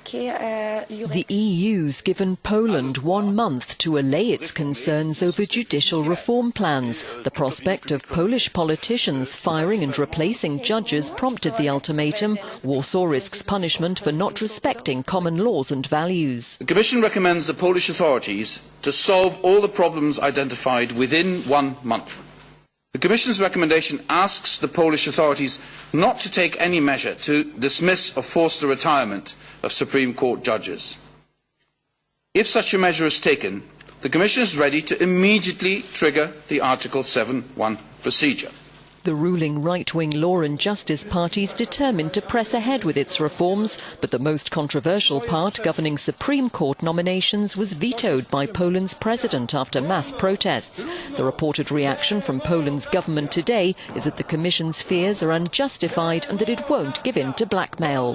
The EU's given Poland 1 month to allay its concerns over judicial reform plans. The prospect of Polish politicians firing and replacing judges prompted the ultimatum. Warsaw risks punishment for not respecting common laws and values. The Commission recommends the Polish authorities to solve all the problems identified within 1 month. The Commission's recommendation asks the Polish authorities not to take any measure to dismiss or force the retirement of Supreme Court judges. If such a measure is taken, the Commission is ready to immediately trigger the Article 7(1) procedure. The ruling right-wing Law and Justice Party is determined to press ahead with its reforms, but the most controversial part, governing Supreme Court nominations, was vetoed by Poland's president after mass protests. The reported reaction from Poland's government today is that the Commission's fears are unjustified and that it won't give in to blackmail.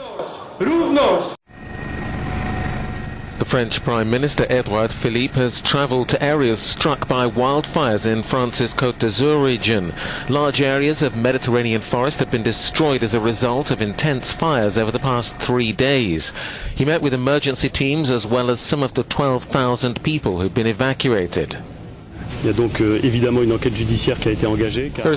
The French Prime Minister Edouard Philippe has travelled to areas struck by wildfires in France's Côte d'Azur region. Large areas of Mediterranean forest have been destroyed as a result of intense fires over the past 3 days. He met with emergency teams as well as some of the 12,000 people who've been evacuated. There is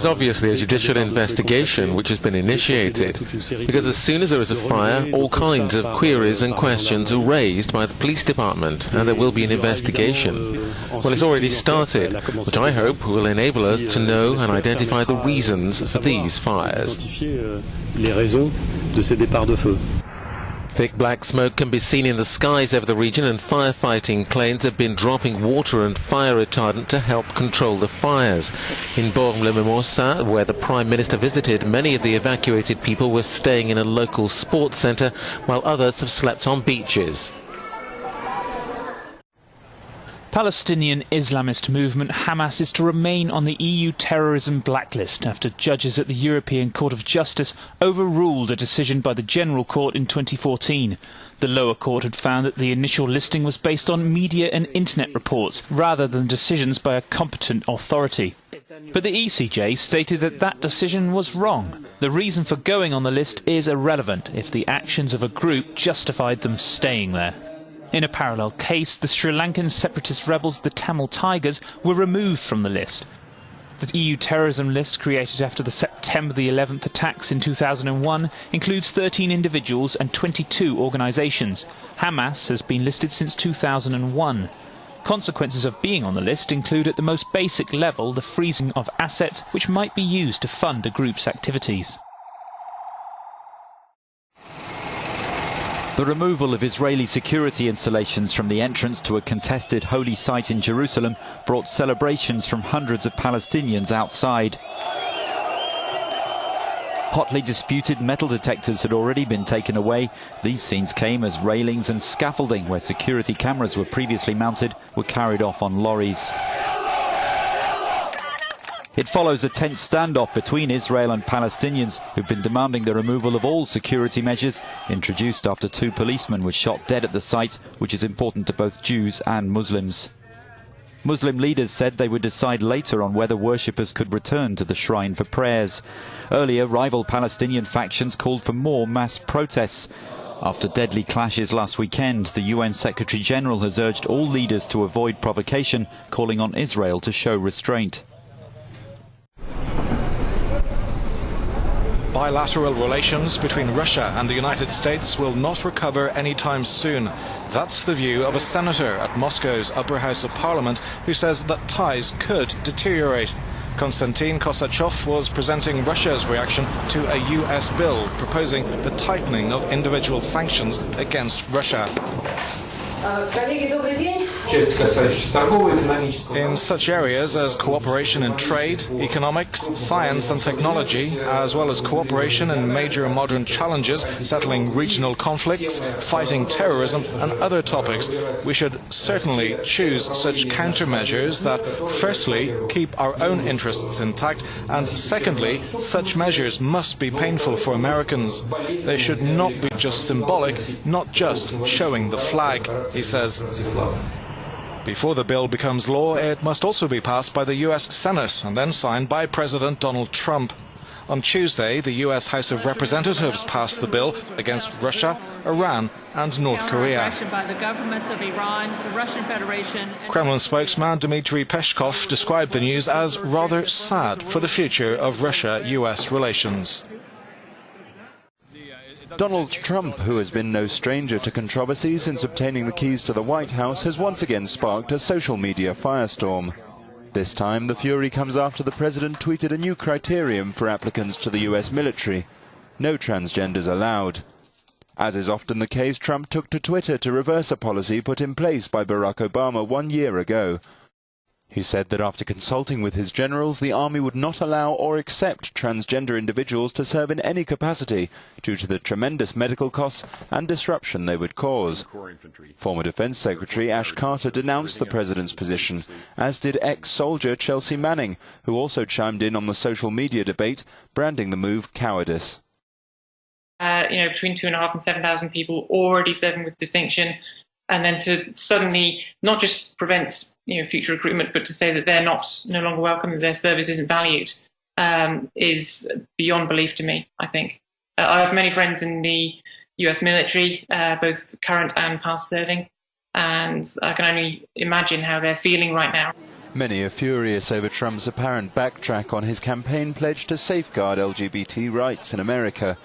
obviously a judicial investigation which has been initiated, because as soon as there is a fire, all kinds of queries and questions are raised by the police department, and there will be an investigation. Well, it's already started, which I hope will enable us to know and identify the reasons for these fires. Thick black smoke can be seen in the skies over the region, and firefighting planes have been dropping water and fire retardant to help control the fires. In Bormes-le-Mimosas, where the Prime Minister visited, many of the evacuated people were staying in a local sports centre, while others have slept on beaches. Palestinian Islamist movement Hamas is to remain on the EU terrorism blacklist after judges at the European Court of Justice overruled a decision by the General Court in 2014. The lower court had found that the initial listing was based on media and internet reports rather than decisions by a competent authority. But the ECJ stated that that decision was wrong. The reason for going on the list is irrelevant if the actions of a group justified them staying there. In a parallel case, the Sri Lankan separatist rebels, the Tamil Tigers, were removed from the list. The EU terrorism list, created after the September the 11th attacks in 2001, includes 13 individuals and 22 organisations. Hamas has been listed since 2001. Consequences of being on the list include, at the most basic level, the freezing of assets which might be used to fund a group's activities. The removal of Israeli security installations from the entrance to a contested holy site in Jerusalem brought celebrations from hundreds of Palestinians outside. Hotly disputed metal detectors had already been taken away. These scenes came as railings and scaffolding where security cameras were previously mounted were carried off on lorries. It follows a tense standoff between Israel and Palestinians, who've been demanding the removal of all security measures, introduced after 2 policemen were shot dead at the site, which is important to both Jews and Muslims. Muslim leaders said they would decide later on whether worshippers could return to the shrine for prayers. Earlier, rival Palestinian factions called for more mass protests. After deadly clashes last weekend, the UN Secretary-General has urged all leaders to avoid provocation, calling on Israel to show restraint. Bilateral relations between Russia and the United States will not recover anytime soon. That's the view of a senator at Moscow's upper house of parliament who says that ties could deteriorate. Konstantin Kosachev was presenting Russia's reaction to a US bill proposing the tightening of individual sanctions against Russia. In such areas as cooperation in trade, economics, science and technology, as well as cooperation in major modern challenges, settling regional conflicts, fighting terrorism and other topics, we should certainly choose such countermeasures that, firstly, keep our own interests intact, and secondly, such measures must be painful for Americans. They should not be just symbolic, not just showing the flag, he says. Before the bill becomes law, it must also be passed by the US Senate and then signed by President Donald Trump. On Tuesday, the US House of Representatives passed the bill against Russia, Iran and North Korea. By the governments of Iran, the Russian Federation, Kremlin spokesman Dmitry Peskov described the news as rather sad for the future of Russia-US relations. Donald Trump, who has been no stranger to controversy since obtaining the keys to the White House, has once again sparked a social media firestorm. This time, the fury comes after the president tweeted a new criterion for applicants to the US military: no transgenders allowed. As is often the case, Trump took to Twitter to reverse a policy put in place by Barack Obama 1 year ago. He said that after consulting with his generals, the army would not allow or accept transgender individuals to serve in any capacity due to the tremendous medical costs and disruption they would cause. Former Defense Secretary Ash Carter denounced the president's position, as did ex-soldier Chelsea Manning, who also chimed in on the social media debate, branding the move cowardice. Between 2,500 and 7,000 people already serving with distinction, and then to suddenly not just prevent future recruitment, but to say that they're no longer welcome, that their service isn't valued, is beyond belief to me, I think. I have many friends in the US military, both current and past serving, and I can only imagine how they're feeling right now. Many are furious over Trump's apparent backtrack on his campaign pledge to safeguard LGBT rights in America.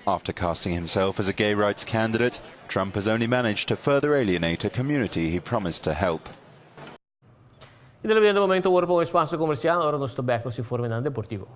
After casting himself as a gay rights candidate, Trump has only managed to further alienate a community he promised to help. E televidente, momento agora para um espaço comercial. Agora nós estamos com o Informe Deportivo.